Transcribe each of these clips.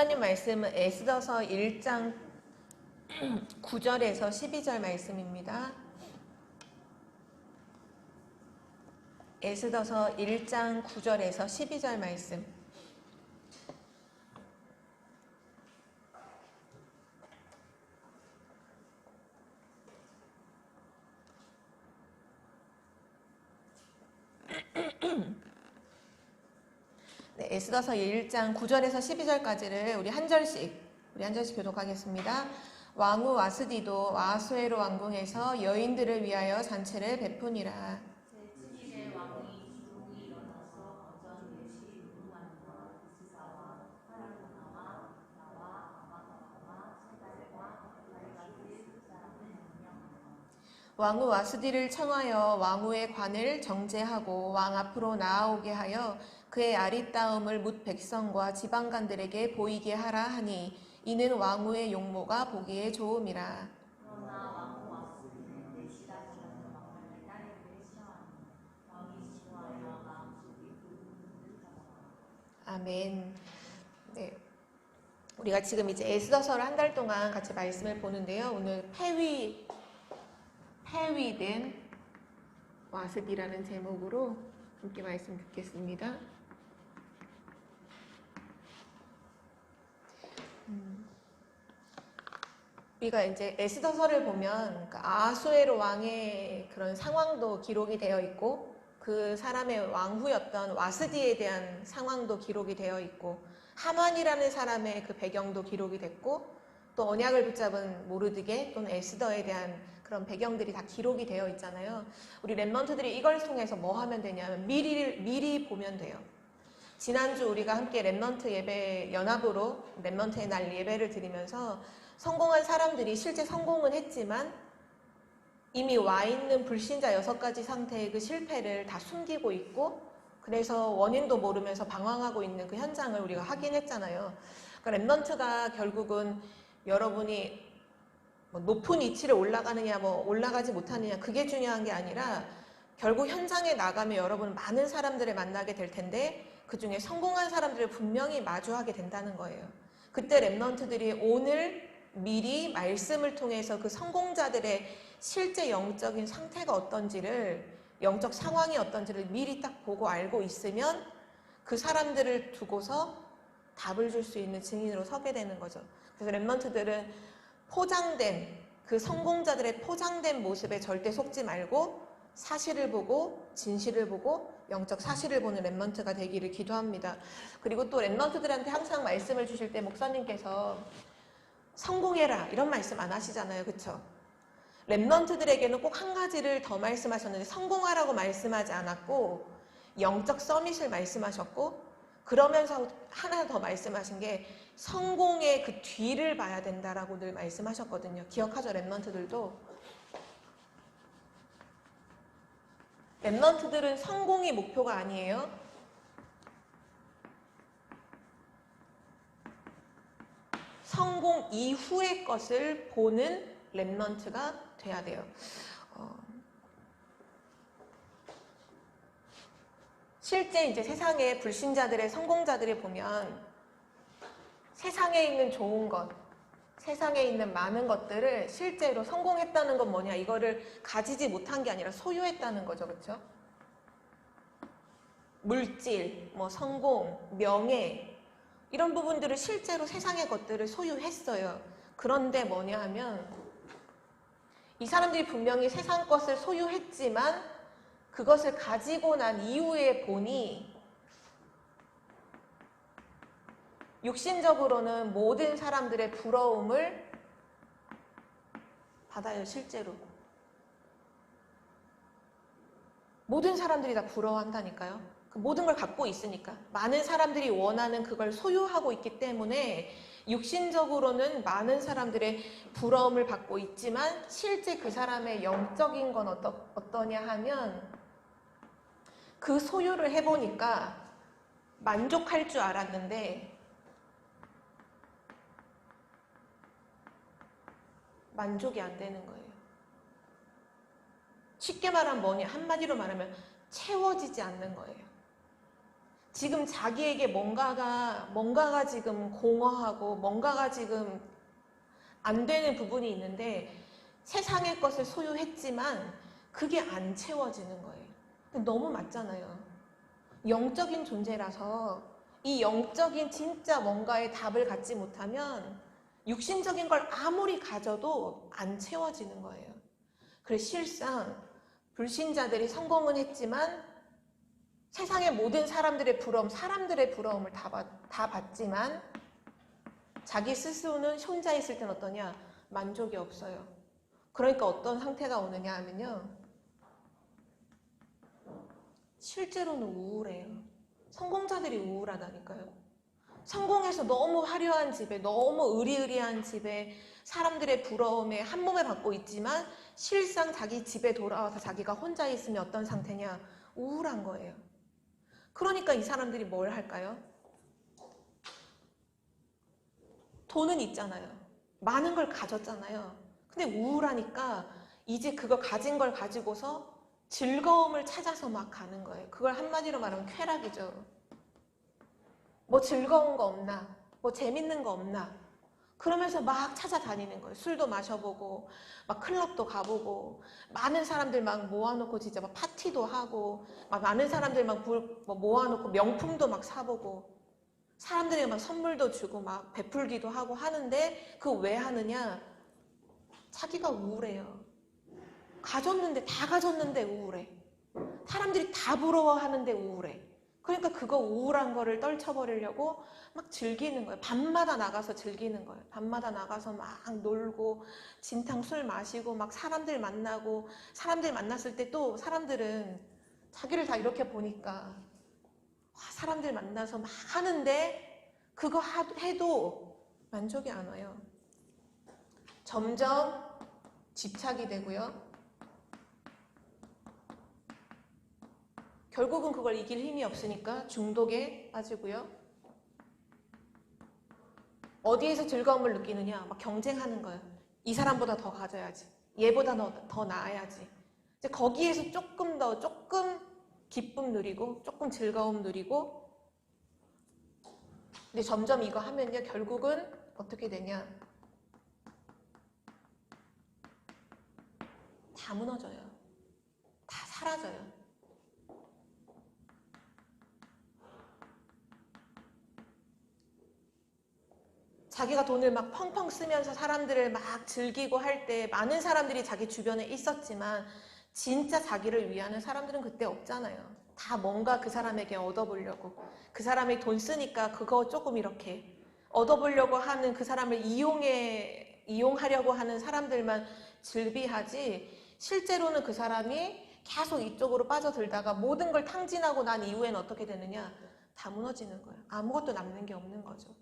하나님 말씀은 에스더서 1장 9절에서 12절 말씀입니다. 에스더서 1장 9절에서 12절 말씀. 네, 에스더서 1장 9절에서 12절까지를 우리 한 절씩 교독하겠습니다. 왕후 와스디도 아하수에로 왕궁에서 여인들을 위하여 잔치를 베푸니라. 제7일에 왕이 주룩이 일어나서 어전 예시 무능한과 이스사와 하라고나와 나와 아마다와 세 딸과 다리같이 그 사람을 명령하라. 왕후 와스디를 청하여 왕후의 관을 정제하고 왕 앞으로 나아오게 하여 그의 아리따움을 뭇 백성과 지방간들에게 보이게 하라 하니 이는 왕후의 용모가 보기에 좋음이라. 그러나 왕후 와스디는 내시라시라는 왕을 딸에게 싫어하니 왕이 진노하여 마음속이 긋하더라. 아멘. 네, 우리가 지금 이제 에스더서를 한 달 동안 같이 말씀을 보는데요. 오늘 폐위된 와스디라는 제목으로 함께 말씀 듣겠습니다. 우리가 이제 에스더서를 보면 아하수에로 왕의 그런 상황도 기록이 되어 있고 그 사람의 왕후였던 와스디에 대한 상황도 기록이 되어 있고 하만이라는 사람의 그 배경도 기록이 됐고 또 언약을 붙잡은 모르드게 또는 에스더에 대한 그런 배경들이 다 기록이 되어 있잖아요. 우리 랩런트들이 이걸 통해서 뭐 하면 되냐면 미리 보면 돼요. 지난주 우리가 함께 랩런트 예배 연합으로 랩런트의 날 예배를 드리면서 성공한 사람들이 실제 성공은 했지만 이미 와 있는 불신자 6가지 상태의 그 실패를 다 숨기고 있고 그래서 원인도 모르면서 방황하고 있는 그 현장을 우리가 확인했잖아요. 그러니까 랩런트가 결국은 여러분이 뭐 높은 위치를 올라가느냐 뭐 올라가지 못하느냐 그게 중요한 게 아니라 결국 현장에 나가면 여러분은 많은 사람들을 만나게 될 텐데 그 중에 성공한 사람들을 분명히 마주하게 된다는 거예요. 그때 랩런트들이 오늘 미리 말씀을 통해서 그 성공자들의 실제 영적인 상태가 어떤지를 영적 상황이 어떤지를 미리 딱 보고 알고 있으면 그 사람들을 두고서 답을 줄 수 있는 증인으로 서게 되는 거죠. 그래서 랩런트들은 포장된 그 성공자들의 포장된 모습에 절대 속지 말고 사실을 보고 진실을 보고 영적 사실을 보는 랩런트가 되기를 기도합니다. 그리고 또 랩런트들한테 항상 말씀을 주실 때 목사님께서 성공해라 이런 말씀 안 하시잖아요. 그렇죠? 랩런트들에게는 꼭 한 가지를 더 말씀하셨는데 성공하라고 말씀하지 않았고 영적 서밋을 말씀하셨고 그러면서 하나 더 말씀하신 게 성공의 그 뒤를 봐야 된다라고 늘 말씀하셨거든요. 기억하죠? 랩런트들도. 랩런트들은 성공이 목표가 아니에요. 성공 이후의 것을 보는 랩런트가 돼야 돼요. 실제 이제 세상의 불신자들의 성공자들을 보면 세상에 있는 좋은 것, 세상에 있는 많은 것들을 실제로 성공했다는 건 뭐냐? 이거를 가지지 못한 게 아니라 소유했다는 거죠. 그렇죠? 물질, 뭐 성공, 명예 이런 부분들을 실제로 세상의 것들을 소유했어요. 그런데 뭐냐 하면 이 사람들이 분명히 세상 것을 소유했지만 그것을 가지고 난 이후에 보니 육신적으로는 모든 사람들의 부러움을 받아요. 실제로. 모든 사람들이 다 부러워한다니까요. 그 모든 걸 갖고 있으니까. 많은 사람들이 원하는 그걸 소유하고 있기 때문에 육신적으로는 많은 사람들의 부러움을 받고 있지만 실제 그 사람의 영적인 건 어떠냐 하면 그 소유를 해보니까 만족할 줄 알았는데 만족이 안 되는 거예요. 쉽게 말하면 뭐냐? 한마디로 말하면 채워지지 않는 거예요. 지금 자기에게 뭔가가 지금 공허하고 뭔가가 지금 안 되는 부분이 있는데 세상의 것을 소유했지만 그게 안 채워지는 거예요. 너무 맞잖아요. 영적인 존재라서 이 영적인 진짜 뭔가의 답을 갖지 못하면 육신적인 걸 아무리 가져도 안 채워지는 거예요. 그래서 실상 불신자들이 성공은 했지만 세상의 모든 사람들의 부러움을 다 받지만 자기 스스로는 혼자 있을 땐 어떠냐? 만족이 없어요. 그러니까 어떤 상태가 오느냐 하면요. 실제로는 우울해요. 성공자들이 우울하다니까요. 성공해서 너무 화려한 집에, 너무 의리의리한 집에 사람들의 부러움에 한 몸에 받고 있지만 실상 자기 집에 돌아와서 자기가 혼자 있으면 어떤 상태냐? 우울한 거예요. 그러니까 이 사람들이 뭘 할까요? 돈은 있잖아요. 많은 걸 가졌잖아요. 근데 우울하니까 이제 그거 가진 걸 가지고서 즐거움을 찾아서 막 가는 거예요. 그걸 한마디로 말하면 쾌락이죠. 뭐 즐거운 거 없나? 뭐 재밌는 거 없나? 그러면서 막 찾아다니는 거예요. 술도 마셔보고, 막 클럽도 가보고, 많은 사람들 막 모아놓고 진짜 막 파티도 하고, 막 많은 사람들 막 모아놓고 명품도 막 사보고, 사람들에게 막 선물도 주고 막 베풀기도 하고 하는데 그거 왜 하느냐? 자기가 우울해요. 다 가졌는데 우울해. 사람들이 다 부러워하는데 우울해. 그러니까 그거 우울한 거를 떨쳐버리려고 막 즐기는 거예요. 밤마다 나가서 즐기는 거예요. 밤마다 나가서 막 놀고 진탕 술 마시고 막 사람들 만나고 사람들 만났을 때 또 사람들은 자기를 다 이렇게 보니까 사람들 만나서 막 하는데 그거 해도 만족이 안 와요. 점점 집착이 되고요. 결국은 그걸 이길 힘이 없으니까 중독에 빠지고요. 어디에서 즐거움을 느끼느냐? 막 경쟁하는 거예요. 이 사람보다 더 가져야지. 얘보다 더 나아야지. 이제 거기에서 조금 기쁨 누리고, 조금 즐거움 누리고, 근데 점점 이거 하면요, 결국은 어떻게 되냐? 다 무너져요. 다 사라져요. 자기가 돈을 막 펑펑 쓰면서 사람들을 막 즐기고 할 때 많은 사람들이 자기 주변에 있었지만 진짜 자기를 위하는 사람들은 그때 없잖아요. 다 뭔가 그 사람에게 얻어보려고. 그 사람이 돈 쓰니까 그거 조금 이렇게 얻어보려고 하는 그 사람을 이용하려고 하는 사람들만 즐비하지 실제로는 그 사람이 계속 이쪽으로 빠져들다가 모든 걸 탕진하고 난 이후에는 어떻게 되느냐? 다 무너지는 거예요. 아무것도 남는 게 없는 거죠.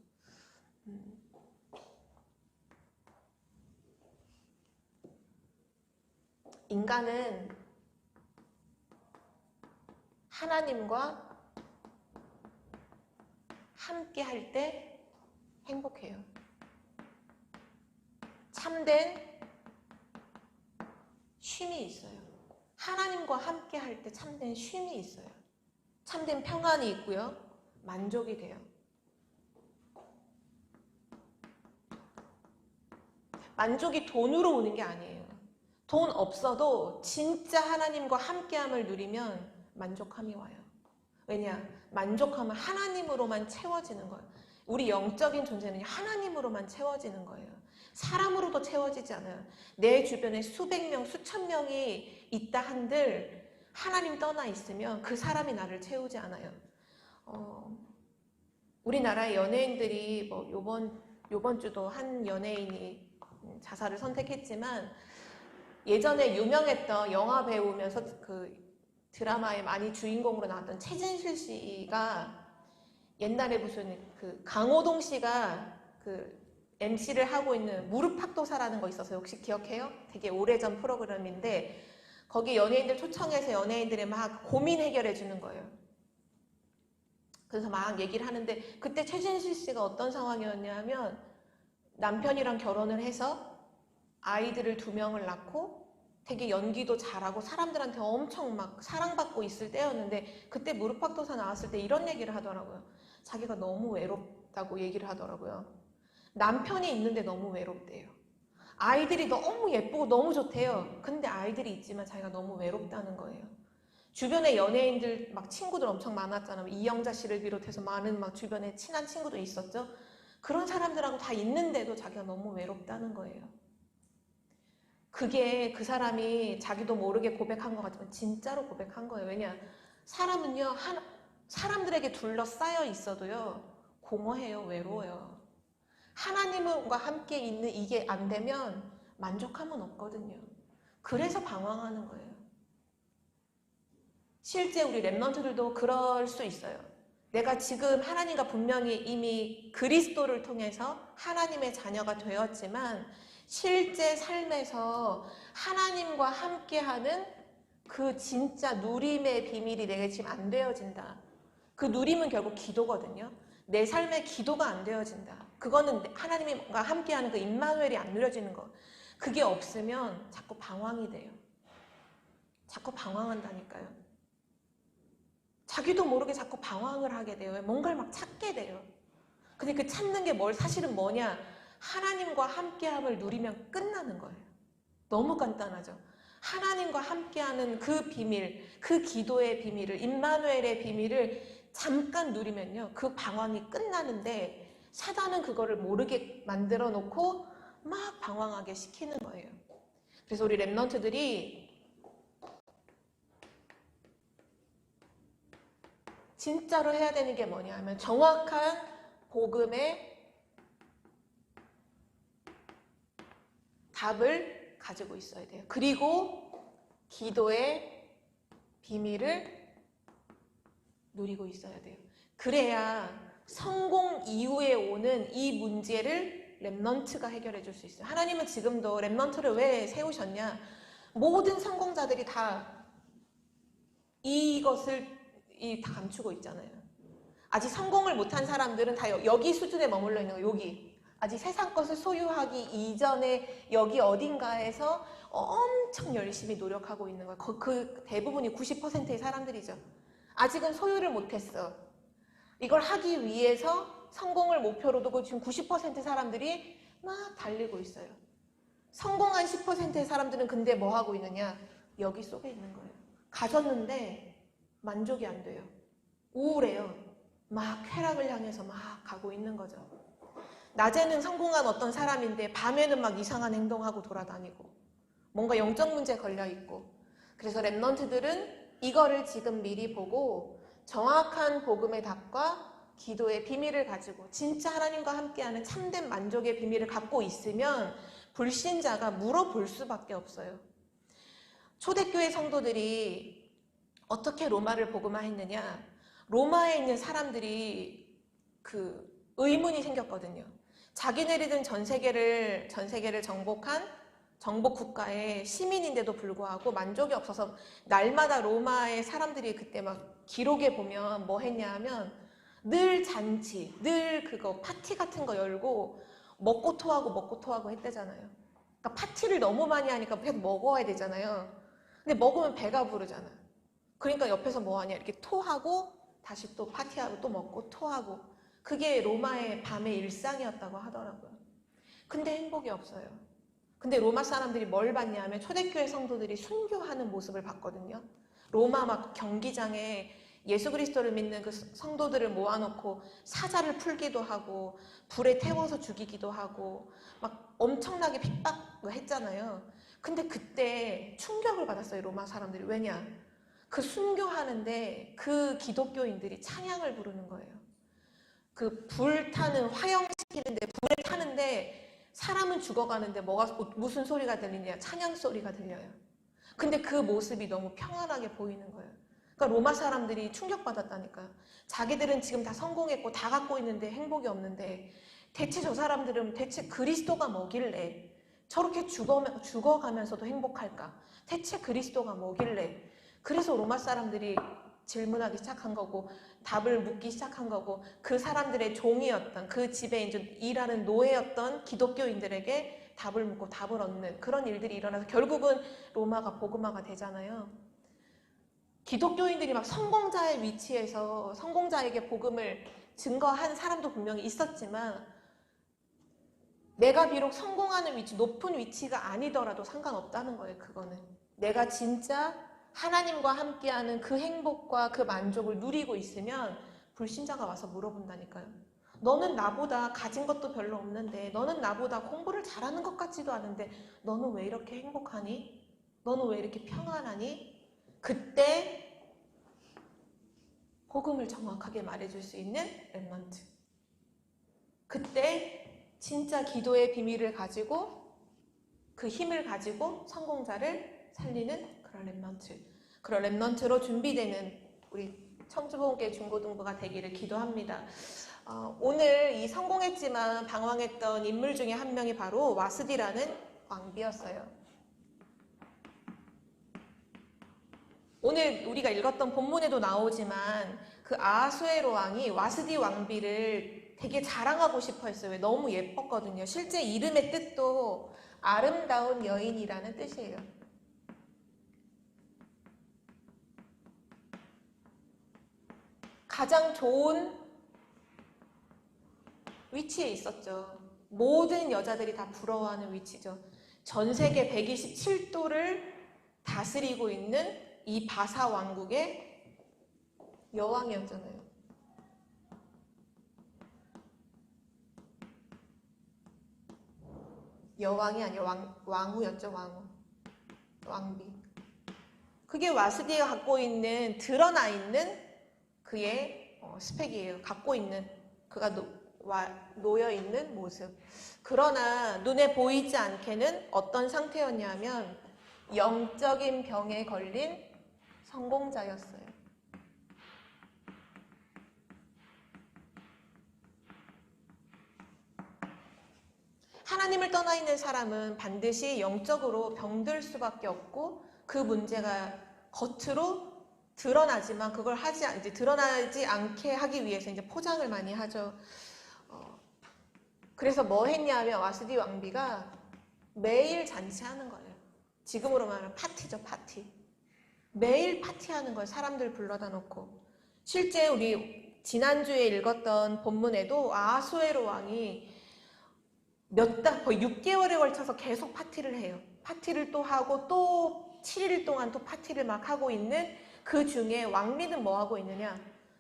인간은 하나님과 함께 할 때 행복해요. 참된 쉼이 있어요. 하나님과 함께 할 때 참된 쉼이 있어요. 참된 평안이 있고요. 만족이 돼요. 만족이 돈으로 오는 게 아니에요. 돈 없어도 진짜 하나님과 함께함을 누리면 만족함이 와요. 왜냐? 만족함은 하나님으로만 채워지는 거예요. 우리 영적인 존재는 하나님으로만 채워지는 거예요. 사람으로도 채워지지 않아요. 내 주변에 수백 명, 수천 명이 있다 한들 하나님 떠나 있으면 그 사람이 나를 채우지 않아요. 우리나라의 연예인들이 요번 주도 한 연예인이 자살을 선택했지만 예전에 유명했던 영화 배우면서 그 드라마에 많이 주인공으로 나왔던 최진실 씨가 옛날에 무슨 그 강호동 씨가 그 MC를 하고 있는 무릎팍도사라는 거 있어서 혹시 기억해요? 되게 오래전 프로그램인데 거기 연예인들 초청해서 연예인들의 막 고민 해결해 주는 거예요. 그래서 막 얘기를 하는데 그때 최진실 씨가 어떤 상황이었냐면 남편이랑 결혼을 해서 아이들을 2명을 낳고 되게 연기도 잘하고 사람들한테 엄청 막 사랑받고 있을 때였는데 그때 무릎팍도사 나왔을 때 이런 얘기를 하더라고요. 자기가 너무 외롭다고 얘기를 하더라고요. 남편이 있는데 너무 외롭대요. 아이들이 너무 예쁘고 너무 좋대요. 근데 아이들이 있지만 자기가 너무 외롭다는 거예요. 주변에 연예인들 막 친구들 엄청 많았잖아요. 이영자 씨를 비롯해서 많은 막 주변에 친한 친구도 있었죠. 그런 사람들하고 다 있는데도 자기가 너무 외롭다는 거예요. 그게 그 사람이 자기도 모르게 고백한 것 같지만 진짜로 고백한 거예요. 왜냐? 사람은요, 사람들에게 둘러싸여 있어도요, 공허해요, 외로워요. 하나님과 함께 있는 이게 안 되면 만족함은 없거든요. 그래서 방황하는 거예요. 실제 우리 랩런트들도 그럴 수 있어요. 내가 지금 하나님과 분명히 이미 그리스도를 통해서 하나님의 자녀가 되었지만 실제 삶에서 하나님과 함께하는 그 진짜 누림의 비밀이 내게 지금 안 되어진다. 그 누림은 결국 기도거든요. 내 삶의 기도가 안 되어진다. 그거는 하나님과 함께하는 그 임마누엘이 안 누려지는 거. 그게 없으면 자꾸 방황이 돼요. 자꾸 방황한다니까요. 자기도 모르게 자꾸 방황을 하게 돼요. 뭔가를 막 찾게 돼요. 근데 그 찾는 게 사실은 뭐냐? 하나님과 함께함을 누리면 끝나는 거예요. 너무 간단하죠. 하나님과 함께하는 그 비밀, 그 기도의 비밀을, 임마누엘의 비밀을 잠깐 누리면요. 그 방황이 끝나는데 사단은 그거를 모르게 만들어 놓고 막 방황하게 시키는 거예요. 그래서 우리 랩런트들이 진짜로 해야 되는 게 뭐냐 하면 정확한 복음의 답을 가지고 있어야 돼요. 그리고 기도의 비밀을 누리고 있어야 돼요. 그래야 성공 이후에 오는 이 문제를 랩넌트가 해결해 줄 수 있어요. 하나님은 지금도 랩넌트를 왜 세우셨냐? 모든 성공자들이 다 이것을 다 감추고 있잖아요. 아직 성공을 못한 사람들은 다 여기 수준에 머물러 있는 거예요. 여기. 아직 세상 것을 소유하기 이전에 여기 어딘가에서 엄청 열심히 노력하고 있는 거예요. 그 대부분이 90%의 사람들이죠. 아직은 소유를 못했어. 이걸 하기 위해서 성공을 목표로 두고 지금 90% 사람들이 막 달리고 있어요. 성공한 10%의 사람들은 근데 뭐 하고 있느냐? 여기 속에 있는 거예요. 가졌는데 만족이 안 돼요. 우울해요. 막 쾌락을 향해서 막 가고 있는 거죠. 낮에는 성공한 어떤 사람인데 밤에는 막 이상한 행동하고 돌아다니고 뭔가 영적 문제 걸려 있고. 그래서 랩넌트들은 이거를 지금 미리 보고 정확한 복음의 답과 기도의 비밀을 가지고 진짜 하나님과 함께하는 참된 만족의 비밀을 갖고 있으면 불신자가 물어볼 수밖에 없어요. 초대교회 성도들이 어떻게 로마를 복음화했느냐? 로마에 있는 사람들이 그 의문이 생겼거든요. 자기네들은 전 세계를 정복한 정복 국가의 시민인데도 불구하고 만족이 없어서 날마다 로마의 사람들이 그때 막 기록에 보면 뭐 했냐 하면 늘 잔치, 늘 그거 파티 같은 거 열고 먹고 토하고 했대잖아요. 그러니까 파티를 너무 많이 하니까 계속 먹어야 되잖아요. 근데 먹으면 배가 부르잖아. 그러니까 옆에서 뭐 하냐 이렇게 토하고 다시 또 파티하고 또 먹고 토하고 그게 로마의 밤의 일상이었다고 하더라고요. 근데 행복이 없어요. 근데 로마 사람들이 뭘 봤냐 하면 초대교회 성도들이 순교하는 모습을 봤거든요. 로마 막 경기장에 예수 그리스도를 믿는 그 성도들을 모아놓고 사자를 풀기도 하고 불에 태워서 죽이기도 하고 막 엄청나게 핍박을 했잖아요. 근데 그때 충격을 받았어요, 로마 사람들이. 왜냐? 그 순교하는데 그 기독교인들이 찬양을 부르는 거예요. 그 불타는 화형시키는데 불에 타는데 사람은 죽어가는데 무슨 소리가 들리냐? 찬양 소리가 들려요. 근데 그 모습이 너무 평안하게 보이는 거예요. 그러니까 로마 사람들이 충격받았다니까요. 자기들은 지금 다 성공했고 다 갖고 있는데 행복이 없는데 대체 저 사람들은 대체 그리스도가 뭐길래 저렇게 죽어가면서도 행복할까? 대체 그리스도가 뭐길래? 그래서 로마 사람들이 질문하기 시작한 거고 답을 묻기 시작한 거고 그 사람들의 종이었던 그 집에 이제 일하는 노예였던 기독교인들에게 답을 묻고 답을 얻는 그런 일들이 일어나서 결국은 로마가 복음화가 되잖아요. 기독교인들이 막 성공자의 위치에서 성공자에게 복음을 증거한 사람도 분명히 있었지만 내가 비록 성공하는 위치, 높은 위치가 아니더라도 상관없다는 거예요. 그거는 내가 진짜 하나님과 함께하는 그 행복과 그 만족을 누리고 있으면 불신자가 와서 물어본다니까요. 너는 나보다 가진 것도 별로 없는데, 너는 나보다 공부를 잘하는 것 같지도 않은데 너는 왜 이렇게 행복하니? 너는 왜 이렇게 평안하니? 그때 복음을 정확하게 말해줄 수 있는 렘넌트. 그때 진짜 기도의 비밀을 가지고 그 힘을 가지고 성공자를 살리는 그런 렘넌트. 그런 렘넌트로 준비되는 우리 청주복음교회 중고등부가 되기를 기도합니다. 오늘 이 성공했지만 방황했던 인물 중에 한 명이 바로 와스디라는 왕비였어요. 오늘 우리가 읽었던 본문에도 나오지만 그 아하수에로 왕이 와스디 왕비를 되게 자랑하고 싶어 했어요. 너무 예뻤거든요. 실제 이름의 뜻도 아름다운 여인이라는 뜻이에요. 가장 좋은 위치에 있었죠. 모든 여자들이 다 부러워하는 위치죠. 전 세계 127도를 다스리고 있는 이 바사 왕국의 여왕이었잖아요. 여왕이 아니라 왕후였죠. 왕비. 그게 와스디가 갖고 있는, 드러나 있는 그의 스펙이에요. 갖고 있는, 그가 놓여 있는 모습. 그러나 눈에 보이지 않게는 어떤 상태였냐면 영적인 병에 걸린 성공자였어요. 하나님을 떠나 있는 사람은 반드시 영적으로 병들 수밖에 없고 그 문제가 겉으로 드러나지만 그걸 이제 드러나지 않게 하기 위해서 이제 포장을 많이 하죠. 그래서 뭐 했냐면 와스디 왕비가 매일 잔치하는 거예요. 지금으로 말하면 파티죠, 파티. 매일 파티하는 거예요. 사람들 불러다 놓고. 실제 우리 지난주에 읽었던 본문에도 아하수에로 왕이 거의 6개월에 걸쳐서 계속 파티를 해요. 파티를 또 하고 또 7일 동안 또 파티를 막 하고 있는 그 중에 왕비는 뭐 하고 있느냐?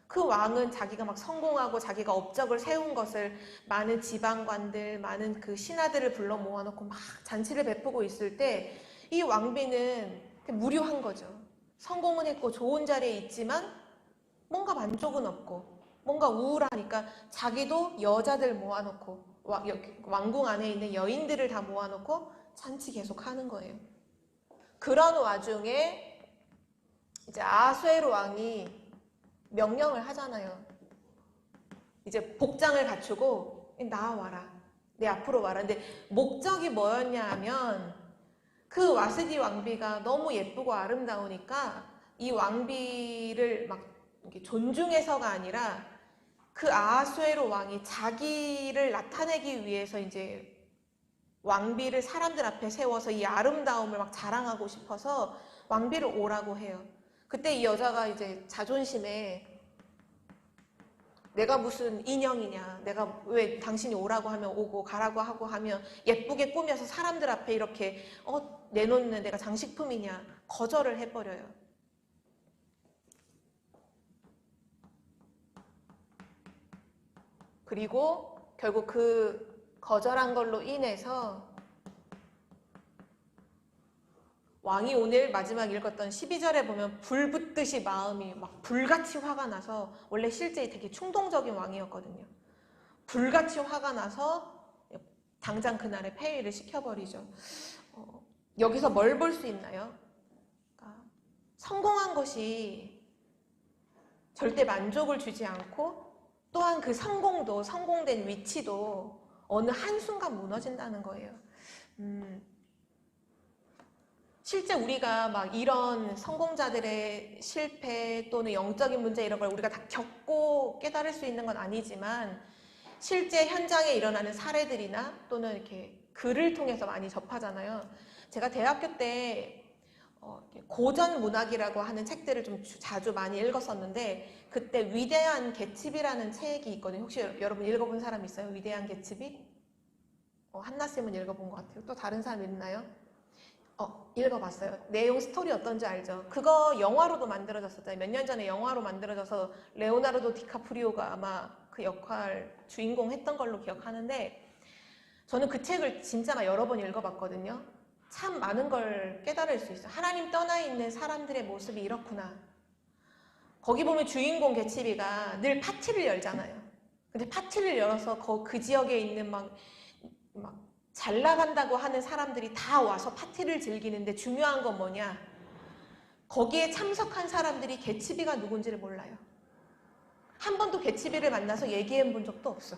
그 왕은 자기가 막 성공하고 자기가 업적을 세운 것을 많은 지방관들, 많은 그 신하들을 불러 모아놓고 막 잔치를 베푸고 있을 때 이 왕비는 무료한 거죠. 성공은 했고 좋은 자리에 있지만 뭔가 만족은 없고 뭔가 우울하니까 자기도 여자들 모아놓고 왕궁 안에 있는 여인들을 다 모아놓고 잔치 계속 하는 거예요. 그런 와중에 이제 아하수에로 왕이 명령을 하잖아요. 이제 복장을 갖추고 나와라. 내 앞으로 와라. 근데 목적이 뭐였냐 하면 그 와스디 왕비가 너무 예쁘고 아름다우니까 이 왕비를 막 이렇게 존중해서가 아니라 그 아하수에로 왕이 자기를 나타내기 위해서 이제 왕비를 사람들 앞에 세워서 이 아름다움을 막 자랑하고 싶어서 왕비를 오라고 해요. 그때 이 여자가 이제 자존심에 내가 무슨 인형이냐, 내가 왜 당신이 오라고 하면 오고 가라고 하고 하면 예쁘게 꾸며서 사람들 앞에 이렇게 내놓는 내가 장식품이냐, 거절을 해버려요. 그리고 결국 그 거절한 걸로 인해서 왕이 오늘 마지막 읽었던 12절에 보면 불 붙듯이 마음이 막 불같이 화가 나서, 원래 실제 되게 충동적인 왕이었거든요. 불같이 화가 나서 당장 그날에 폐위를 시켜버리죠. 여기서 뭘 볼 수 있나요? 그러니까 성공한 것이 절대 만족을 주지 않고 또한 그 성공도, 성공된 위치도 어느 한순간 무너진다는 거예요. 실제 우리가 막 이런 성공자들의 실패 또는 영적인 문제 이런 걸 우리가 다 겪고 깨달을 수 있는 건 아니지만 실제 현장에 일어나는 사례들이나 또는 이렇게 글을 통해서 많이 접하잖아요. 제가 대학교 때 고전 문학이라고 하는 책들을 좀 자주 많이 읽었었는데 그때 위대한 개츠비라는 책이 있거든요. 혹시 여러분 읽어본 사람 있어요? 위대한 개츠비? 한나쌤은 읽어본 것 같아요. 또 다른 사람 있나요? 읽어봤어요. 내용 스토리 어떤지 알죠? 그거 영화로도 만들어졌었잖아요. 몇 년 전에 영화로 만들어져서 레오나르도 디카프리오가 아마 그 역할 주인공 했던 걸로 기억하는데 저는 그 책을 진짜 여러 번 읽어봤거든요. 참 많은 걸 깨달을 수 있어요. 하나님 떠나 있는 사람들의 모습이 이렇구나. 거기 보면 주인공 개츠비가 늘 파티를 열잖아요. 근데 파티를 열어서 그 지역에 있는 막 잘 나간다고 하는 사람들이 다 와서 파티를 즐기는데 중요한 건 뭐냐? 거기에 참석한 사람들이 개츠비가 누군지를 몰라요. 한 번도 개츠비를 만나서 얘기해 본 적도 없어.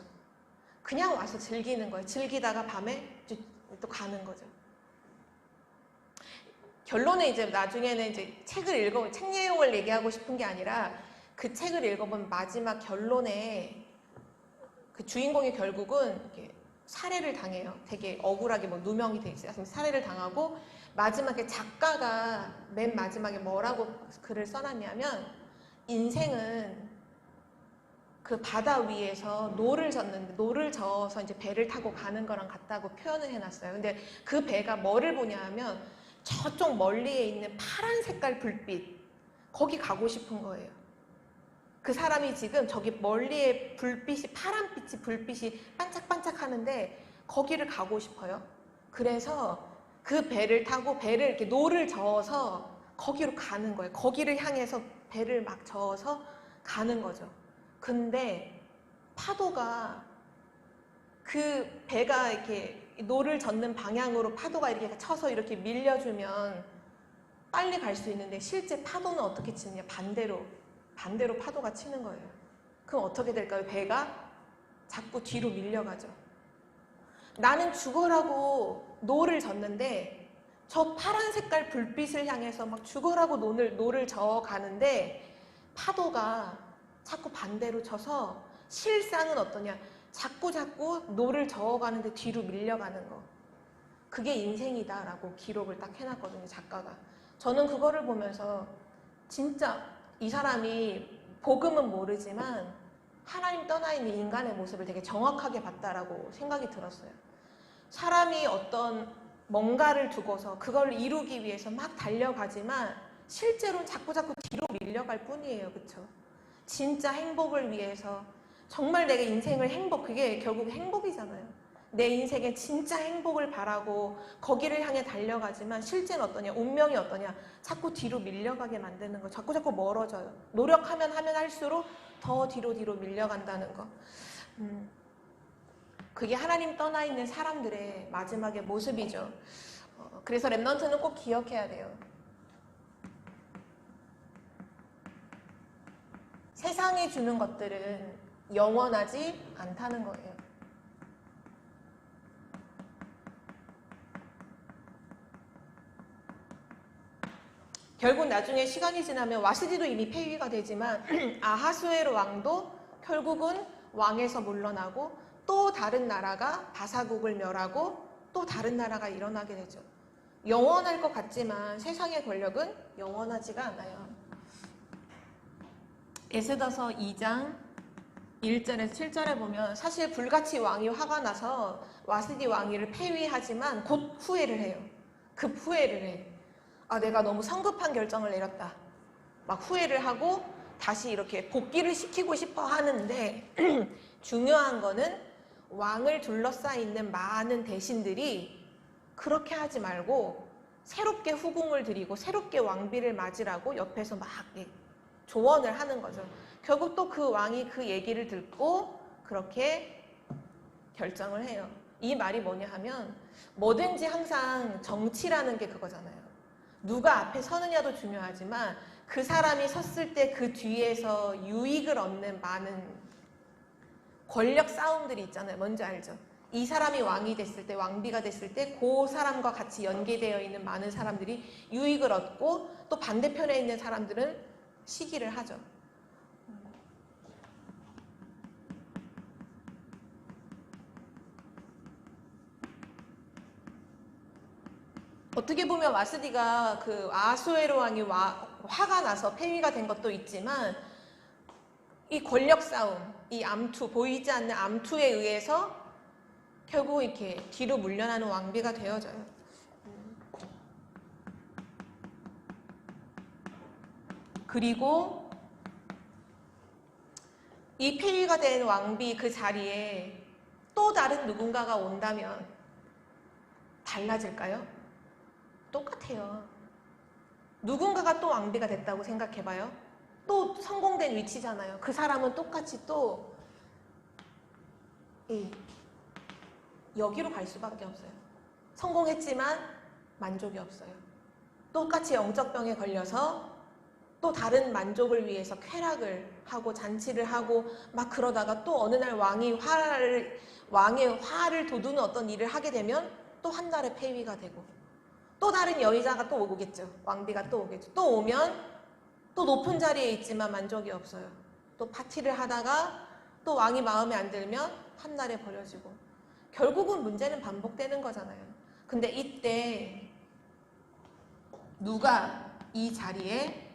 그냥 와서 즐기는 거예요. 즐기다가 밤에 또 가는 거죠. 결론은 이제 나중에는 이제 책 내용을 얘기하고 싶은 게 아니라 그 책을 읽어본 마지막 결론에 그 주인공이 결국은 이렇게 살해를 당해요. 되게 억울하게 누명이 돼 있어요. 살해를 당하고 마지막에 작가가 맨 마지막에 뭐라고 글을 써놨냐면 인생은 그 바다 위에서 노를 젓는데 노를 저어서 이제 배를 타고 가는 거랑 같다고 표현을 해놨어요. 근데 그 배가 뭐를 보냐 하면 저쪽 멀리에 있는 파란 색깔 불빛 거기 가고 싶은 거예요. 그 사람이 지금 저기 멀리에 파란빛이 불빛이 반짝반짝 하는데 거기를 가고 싶어요. 그래서 그 배를 타고 배를 이렇게 노를 저어서 거기로 가는 거예요. 거기를 향해서 배를 막 저어서 가는 거죠. 근데 파도가 그 배가 이렇게 노를 젓는 방향으로 파도가 이렇게 쳐서 이렇게 밀려주면 빨리 갈 수 있는데 실제 파도는 어떻게 치느냐? 반대로 파도가 치는 거예요. 그럼 어떻게 될까요? 배가 자꾸 뒤로 밀려가죠. 나는 죽어라고 노를 젓는데 저 파란 색깔 불빛을 향해서 막 죽어라고 노를 저어가는데 파도가 자꾸 반대로 쳐서 실상은 어떠냐? 자꾸 노를 저어가는데 뒤로 밀려가는 거. 그게 인생이다라고 기록을 딱 해놨거든요, 작가가. 저는 그거를 보면서 진짜 이 사람이 복음은 모르지만 하나님 떠나 있는 인간의 모습을 되게 정확하게 봤다라고 생각이 들었어요. 사람이 어떤 뭔가를 두고서 그걸 이루기 위해서 막 달려가지만 실제로는 자꾸 뒤로 밀려갈 뿐이에요. 그쵸? 진짜 행복을 위해서 정말 내가 인생을 그게 결국 행복이잖아요. 내 인생에 진짜 행복을 바라고 거기를 향해 달려가지만 실제는 어떠냐? 운명이 어떠냐? 자꾸 뒤로 밀려가게 만드는 거. 자꾸 멀어져요. 노력하면 할수록 더 뒤로 밀려간다는 거. 그게 하나님 떠나 있는 사람들의 마지막의 모습이죠. 그래서 랩넌트는 꼭 기억해야 돼요. 세상이 주는 것들은 영원하지 않다는 거예요. 결국 나중에 시간이 지나면 와스디도 이미 폐위가 되지만 아하수에로 왕도 결국은 왕에서 물러나고 또 다른 나라가 바사국을 멸하고 또 다른 나라가 일어나게 되죠. 영원할 것 같지만 세상의 권력은 영원하지가 않아요. 에스더서 2장 1절에서 7절에 보면 사실 불같이 왕이 화가 나서 와스디 왕위를 폐위하지만 곧 후회를 해요. 급 후회를 해. 내가 너무 성급한 결정을 내렸다. 막 후회를 하고 다시 이렇게 복귀를 시키고 싶어 하는데 중요한 거는 왕을 둘러싸여 있는 많은 대신들이 그렇게 하지 말고 새롭게 후궁을 드리고 새롭게 왕비를 맞으라고 옆에서 막 조언을 하는 거죠. 결국 또 그 왕이 그 얘기를 듣고 그렇게 결정을 해요. 이 말이 뭐냐 하면 뭐든지 항상 정치라는 게 그거잖아요. 누가 앞에 서느냐도 중요하지만 그 사람이 섰을 때 그 뒤에서 유익을 얻는 많은 권력 싸움들이 있잖아요. 뭔지 알죠? 이 사람이 왕이 됐을 때, 왕비가 됐을 때 그 사람과 같이 연계되어 있는 많은 사람들이 유익을 얻고 또 반대편에 있는 사람들은 시기를 하죠. 어떻게 보면 와스디가 그 아수에로 왕이 화가 나서 폐위가 된 것도 있지만 이 권력 싸움, 이 암투, 보이지 않는 암투에 의해서 결국 이렇게 뒤로 물러나는 왕비가 되어져요. 그리고 이 폐위가 된 왕비 그 자리에 또 다른 누군가가 온다면 달라질까요? 똑같아요. 누군가가 또 왕비가 됐다고 생각해봐요. 또 성공된 위치잖아요. 그 사람은 똑같이 또 여기로 갈 수밖에 없어요. 성공했지만 만족이 없어요. 똑같이 영적 병에 걸려서 또 다른 만족을 위해서 쾌락을 하고 잔치를 하고 막 그러다가 또 어느 날 왕의 화를 돋우는 어떤 일을 하게 되면 또 한 달에 폐위가 되고 또 다른 여의자가 또 오겠죠. 왕비가 또 오겠죠. 또 오면 또 높은 자리에 있지만 만족이 없어요. 또 파티를 하다가 또 왕이 마음에 안 들면 한 달에 버려지고 결국은 문제는 반복되는 거잖아요. 근데 이때 누가 이 자리에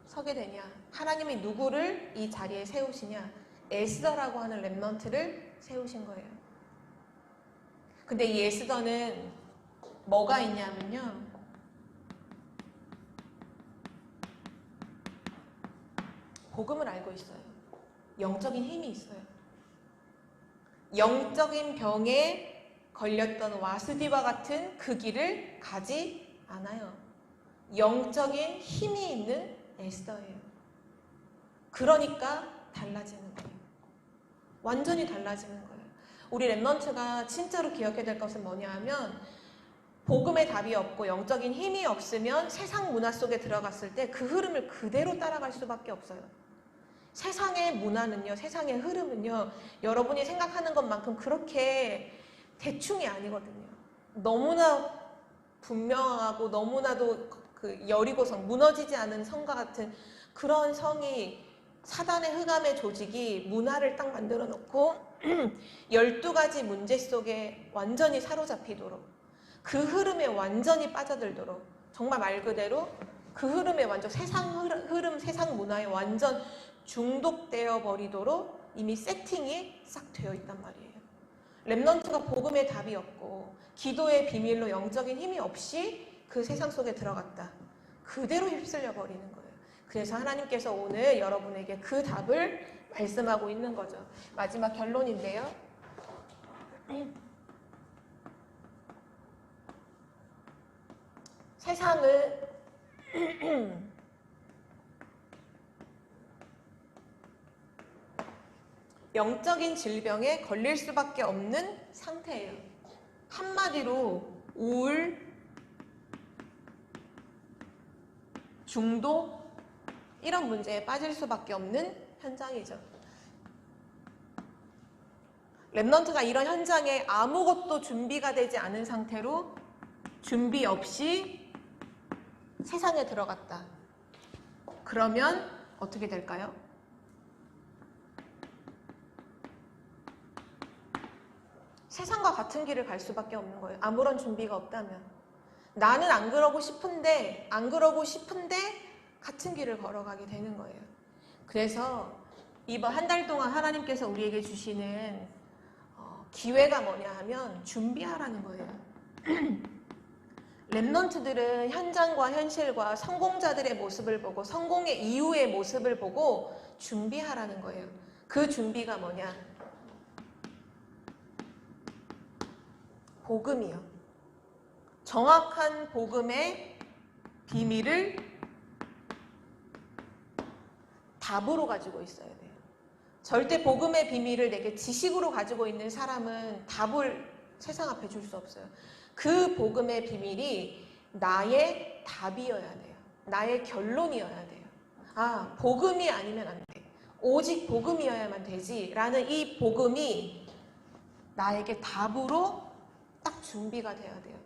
서게 되냐? 하나님이 누구를 이 자리에 세우시냐? 에스더라고 하는 렘넌트를 세우신 거예요. 근데 이 에스더는 뭐가 있냐면요. 복음을 알고 있어요. 영적인 힘이 있어요. 영적인 병에 걸렸던 와스디와 같은 그 길을 가지 않아요. 영적인 힘이 있는 에스더예요. 그러니까 달라지는 거예요. 완전히 달라지는 거예요. 우리 렘넌트가 진짜로 기억해야 될 것은 뭐냐 하면 복음의 답이 없고 영적인 힘이 없으면 세상 문화 속에 들어갔을 때 그 흐름을 그대로 따라갈 수밖에 없어요. 세상의 문화는요, 세상의 흐름은요, 여러분이 생각하는 것만큼 그렇게 대충이 아니거든요. 너무나 분명하고 너무나도 그 여리고성, 무너지지 않은 성과 같은 그런 성이 사단의 흑암의 조직이 문화를 딱 만들어 놓고 12가지 문제 속에 완전히 사로잡히도록 그 흐름에 완전히 빠져들도록 정말 말 그대로 그 흐름에 완전 세상 흐름, 세상 문화에 완전 중독되어 버리도록 이미 세팅이 싹 되어 있단 말이에요. 렘넌트가 복음의 답이 없고 기도의 비밀로 영적인 힘이 없이 그 세상 속에 들어갔다. 그대로 휩쓸려 버리는 거예요. 그래서 하나님께서 오늘 여러분에게 그 답을 말씀하고 있는 거죠. 마지막 결론인데요. 세상은 영적인 질병에 걸릴 수밖에 없는 상태예요. 한마디로 우울, 중독 이런 문제에 빠질 수밖에 없는 현장이죠. 렘넌트가 이런 현장에 아무것도 준비가 되지 않은 상태로 준비 없이 세상에 들어갔다. 그러면 어떻게 될까요? 세상과 같은 길을 갈 수밖에 없는 거예요. 아무런 준비가 없다면. 나는 안 그러고 싶은데 같은 길을 걸어가게 되는 거예요. 그래서 이번 한 달 동안 하나님께서 우리에게 주시는 기회가 뭐냐 하면 준비하라는 거예요. 렘넌트들은 현장과 현실과 성공자들의 모습을 보고 성공의 이후의 모습을 보고 준비하라는 거예요. 그 준비가 뭐냐? 복음이요. 정확한 복음의 비밀을 답으로 가지고 있어야 돼요. 절대 복음의 비밀을 내게 지식으로 가지고 있는 사람은 답을 세상 앞에 줄 수 없어요. 그 복음의 비밀이 나의 답이어야 돼요. 나의 결론이어야 돼요. 아, 복음이 아니면 안 돼. 오직 복음이어야만 되지. 라는 이 복음이 나에게 답으로 딱 준비가 돼야 돼요.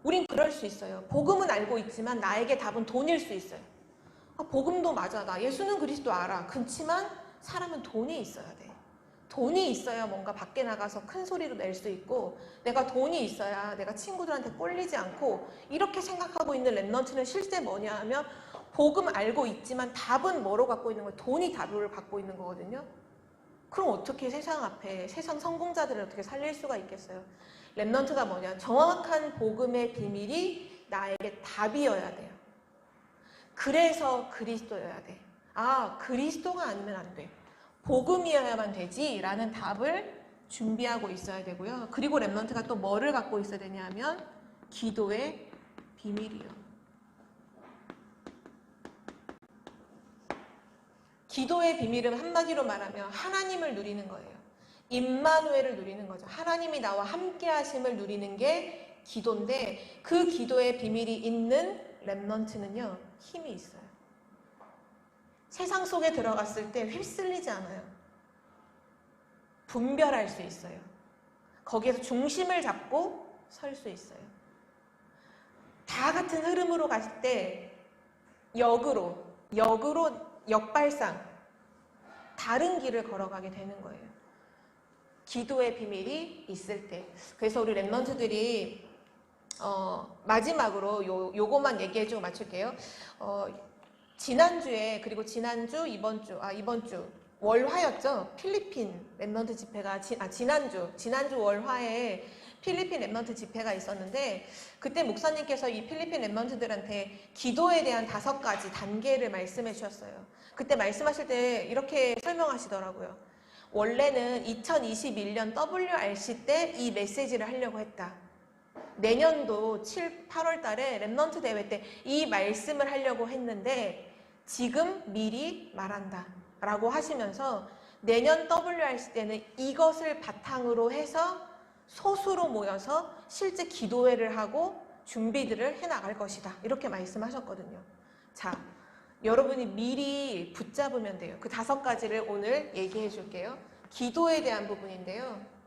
우린 그럴 수 있어요. 복음은 알고 있지만 나에게 답은 돈일 수 있어요. 아, 복음도 맞아. 나 예수는 그리스도 알아. 그렇지만 사람은 돈이 있어야 돼. 돈이 있어야 뭔가 밖에 나가서 큰 소리로 낼 수 있고, 내가 돈이 있어야 내가 친구들한테 꼴리지 않고, 이렇게 생각하고 있는 랩넌트는 실제 뭐냐 하면 복음 알고 있지만 답은 뭐로 갖고 있는 거예요? 돈이 답을 갖고 있는 거거든요. 그럼 어떻게 세상 앞에 세상 성공자들을 어떻게 살릴 수가 있겠어요? 랩넌트가 뭐냐? 정확한 복음의 비밀이 나에게 답이어야 돼요. 그래서 그리스도여야 돼. 아, 그리스도가 아니면 안 돼. 복음이어야만 되지 라는 답을 준비하고 있어야 되고요. 그리고 랩넌트가 또 뭐를 갖고 있어야 되냐면 기도의 비밀이요. 기도의 비밀은 한마디로 말하면 하나님을 누리는 거예요. 임마누엘을 누리는 거죠. 하나님이 나와 함께 하심을 누리는 게 기도인데, 그 기도의 비밀이 있는 랩넌트는요, 힘이 있어요. 세상 속에 들어갔을 때 휩쓸리지 않아요. 분별할 수 있어요. 거기에서 중심을 잡고 설 수 있어요. 다 같은 흐름으로 갔을 때 역으로 역발상 다른 길을 걸어가게 되는 거예요. 기도의 비밀이 있을 때. 그래서 우리 랩넌트들이 마지막으로 요거만 얘기해주고 마칠게요. 지난주에, 그리고 이번 주 월화였죠. 필리핀 랩넌트 집회가 지난주 월화에 필리핀 랩넌트 집회가 있었는데, 그때 목사님께서 이 필리핀 랩넌트들한테 기도에 대한 5가지 단계를 말씀해 주셨어요. 그때 말씀하실 때 이렇게 설명하시더라고요. 원래는 2021년 WRC 때 이 메시지를 하려고 했다. 내년도 7, 8월 달에 랩넌트 대회 때 이 말씀을 하려고 했는데 지금 미리 말한다 라고 하시면서, 내년 WRC 때는 이것을 바탕으로 해서 소수로 모여서 실제 기도회를 하고 준비들을 해나갈 것이다, 이렇게 말씀하셨거든요. 자, 여러분이 미리 붙잡으면 돼요. 그 5가지를 오늘 얘기해 줄게요. 기도에 대한 부분인데요.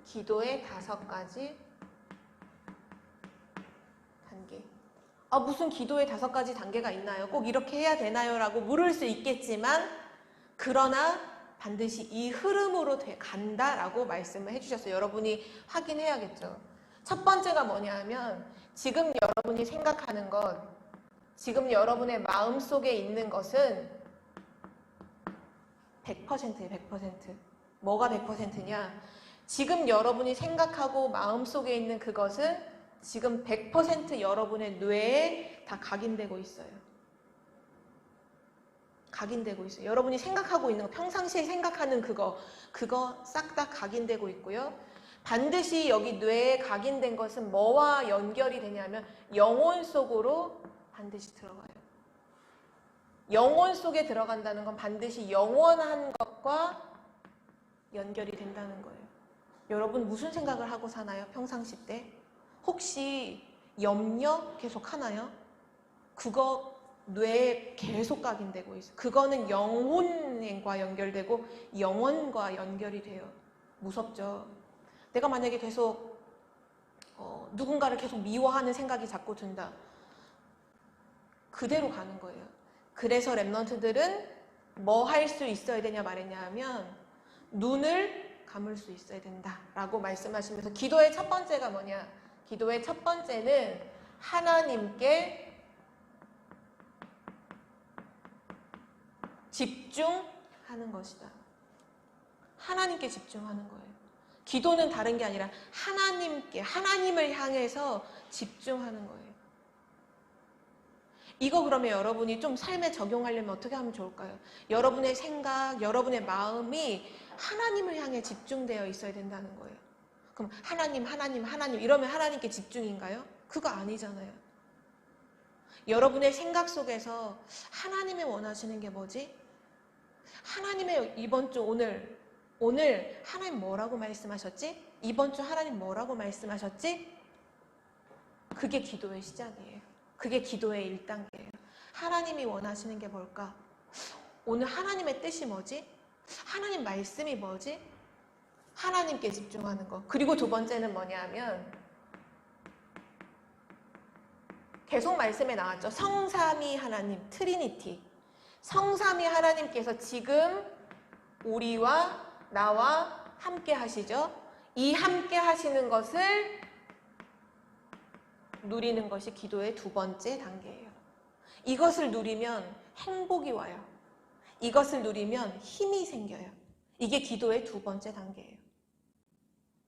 기도의 5가지 단계. 무슨 기도의 5가지 단계가 있나요? 꼭 이렇게 해야 되나요? 라고 물을 수 있겠지만, 그러나 반드시 이 흐름으로 간다라고 말씀을 해주셨어요. 여러분이 확인해야겠죠. 첫 번째가 뭐냐 하면, 지금 여러분이 생각하는 것, 지금 여러분의 마음속에 있는 것은 100%예요. 100%. 뭐가 100%냐? 지금 여러분이 생각하고 마음속에 있는 그것은 지금 100% 여러분의 뇌에 다 각인되고 있어요. 각인되고 있어요. 여러분이 생각하고 있는 거, 평상시에 생각하는 그거 싹 다 각인되고 있고요. 반드시 여기 뇌에 각인된 것은 뭐와 연결이 되냐면 영혼 속으로 반드시 들어가요. 영혼 속에 들어간다는 건 반드시 영원한 것과 연결이 된다는 거예요. 여러분 무슨 생각을 하고 사나요? 평상시 때? 혹시 염려 계속 하나요? 그거 뇌에 계속 각인되고 있어요. 그거는 영혼과 연결되고 영혼과 연결이 돼요. 무섭죠? 내가 만약에 계속 누군가를 계속 미워하는 생각이 자꾸 든다. 그대로 가는 거예요. 그래서 랩넌트들은 뭐 할 수 있어야 되냐 말했냐 하면 눈을 감을 수 있어야 된다라고 말씀하시면서, 기도의 첫 번째가 뭐냐? 기도의 첫 번째는 하나님께 집중하는 것이다. 하나님께 집중하는 거예요. 기도는 다른 게 아니라 하나님을 향해서 집중하는 거예요. 이거 그러면 여러분이 좀 삶에 적용하려면 어떻게 하면 좋을까요? 여러분의 생각, 여러분의 마음이 하나님을 향해 집중되어 있어야 된다는 거예요. 그럼 하나님 이러면 하나님께 집중인가요? 그거 아니잖아요. 여러분의 생각 속에서 하나님이 원하시는 게 뭐지? 하나님의 이번 주 오늘 하나님 뭐라고 말씀하셨지? 이번 주 하나님 뭐라고 말씀하셨지? 그게 기도의 시작이에요. 그게 기도의 1단계예요. 하나님이 원하시는 게 뭘까? 오늘 하나님의 뜻이 뭐지? 하나님 말씀이 뭐지? 하나님께 집중하는 거. 그리고 두 번째는 뭐냐 하면 계속 말씀에 나왔죠. 성삼위 하나님, 트리니티. 성삼위 하나님께서 지금 우리와 나와 함께 하시죠. 이 함께 하시는 것을 누리는 것이 기도의 두 번째 단계예요. 이것을 누리면 행복이 와요. 이것을 누리면 힘이 생겨요. 이게 기도의 두 번째 단계예요.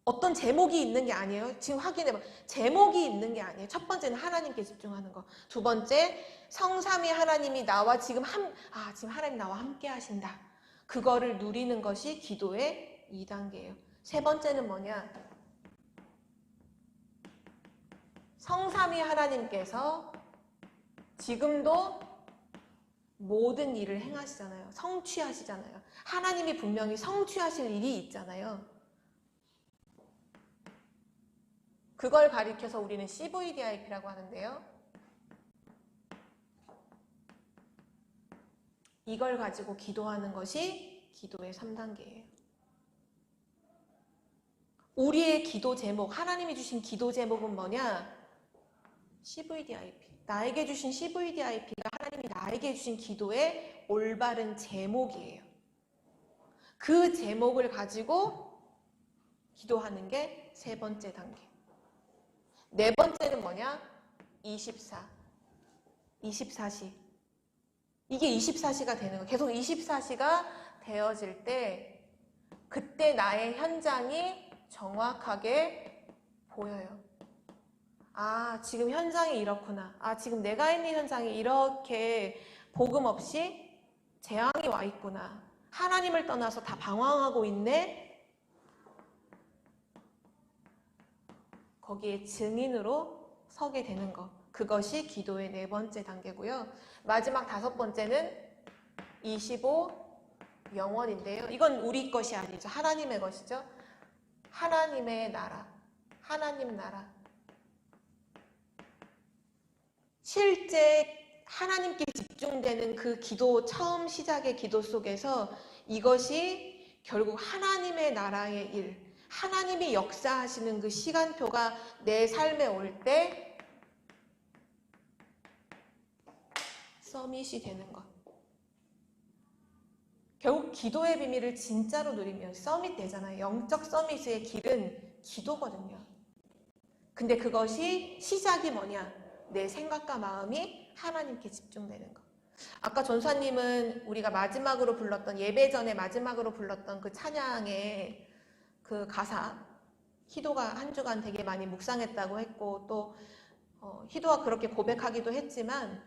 어떤 제목이 있는 게 아니에요. 지금 확인해봐. 제목이 있는 게 아니에요. 첫 번째는 하나님께 집중하는 거. 두 번째, 성삼위 하나님이 나와 지금 하나님 나와 함께 하신다. 그거를 누리는 것이 기도의 2단계예요. 세 번째는 뭐냐? 성삼위 하나님께서 지금도 모든 일을 행하시잖아요. 성취하시잖아요. 하나님이 분명히 성취하실 일이 있잖아요. 그걸 가리켜서 우리는 CVDIP라고 하는데요. 이걸 가지고 기도하는 것이 기도의 3단계예요. 우리의 기도 제목, 하나님이 주신 기도 제목은 뭐냐? CVDIP. 나에게 주신 CVDIP가 하나님이 나에게 주신 기도의 올바른 제목이에요. 그 제목을 가지고 기도하는 게 세 번째 단계. 네 번째는 뭐냐? 24시. 이게 24시가 되는 거예요. 계속 24시가 되어질 때 그때 나의 현장이 정확하게 보여요. 아, 지금 현장이 이렇구나. 아, 지금 내가 있는 현장이 이렇게 복음 없이 재앙이 와 있구나. 하나님을 떠나서 다 방황하고 있네. 거기에 증인으로 서게 되는 것. 그것이 기도의 네 번째 단계고요. 마지막 다섯 번째는 25 영원인데요. 이건 우리 것이 아니죠. 하나님의 것이죠. 하나님의 나라. 하나님 나라. 실제 하나님께 집중되는 그 기도, 처음 시작의 기도 속에서 이것이 결국 하나님의 나라의 일, 하나님이 역사하시는 그 시간표가 내 삶에 올 때 서밋이 되는 것. 결국 기도의 비밀을 진짜로 누리면 서밋 되잖아요. 영적 서밋의 길은 기도거든요. 근데 그것이 시작이 뭐냐? 내 생각과 마음이 하나님께 집중되는 것. 아까 전사님은 우리가 마지막으로 불렀던, 예배 전에 마지막으로 불렀던 그 찬양의 그 가사, 희도가 한 주간 되게 많이 묵상했다고 했고, 또 희도가 그렇게 고백하기도 했지만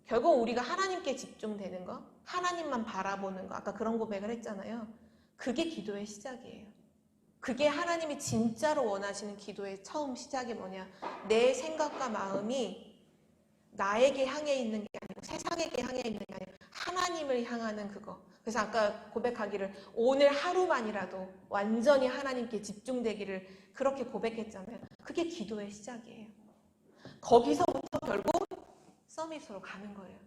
결국 우리가 하나님께 집중되는 거, 하나님만 바라보는 거, 아까 그런 고백을 했잖아요. 그게 기도의 시작이에요. 그게 하나님이 진짜로 원하시는 기도의 처음 시작이 뭐냐? 내 생각과 마음이 나에게 향해 있는 게 아니고 세상에게 향해 있는 게 아니고 하나님을 향하는 그거. 그래서 아까 고백하기를 오늘 하루만이라도 완전히 하나님께 집중되기를 그렇게 고백했잖아요. 그게 기도의 시작이에요. 거기서부터 결국 서밋으로 가는 거예요.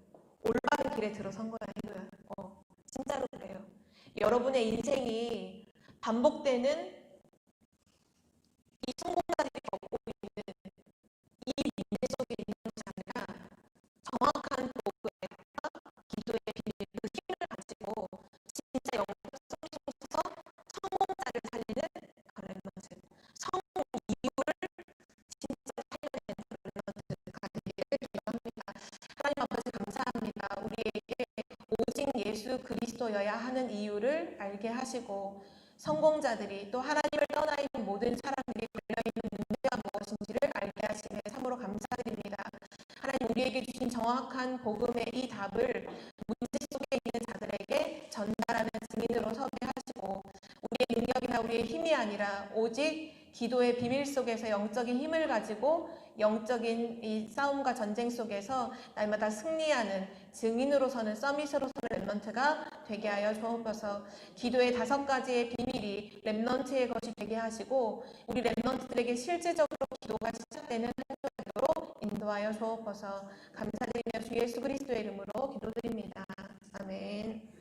올바른 길에 들어선 거야, 희도야. 진짜로 그래요. 여러분의 인생이 반복되는 이 성공자들이 겪고 있는 이 민재 속에 있는 것이 아니라 정확한 도구와 기도의 비밀, 그 힘을 가지고 진짜 영적 성이 속에서 성공자를 살리는 렘넌트, 성공 이유를 진짜 살려내는 렘넌트가 되기를 기도합니다. 하나님 아버지 감사합니다. 우리에게 오직 예수 그리스도여야 하는 이유를 알게 하시고 성공자들이 또 하나님을 떠나 있는 모든 사람들이 걸려있는 문제가 무엇인지를 알게 하시네 참으로 감사드립니다. 하나님 우리에게 주신 정확한 복음의 이 답을 문제 속에 있는 자들에게 전달하는 증인으로 서게 하시고 우리의 능력이나 우리의 힘이 아니라 오직 기도의 비밀 속에서 영적인 힘을 가지고 영적인 이 싸움과 전쟁 속에서 날마다 승리하는 증인으로 서는 서밋으로 서는 렘넌트가 되게 하여 주옵소서. 기도의 5가지의 비밀이 렘넌트의 것이 되게 하시고 우리 렘넌트들에게 실제적으로 기도가 시작되는 하루로 인도하여 주옵소서. 감사드리며 주 예수 그리스도의 이름으로 기도드립니다. 아멘.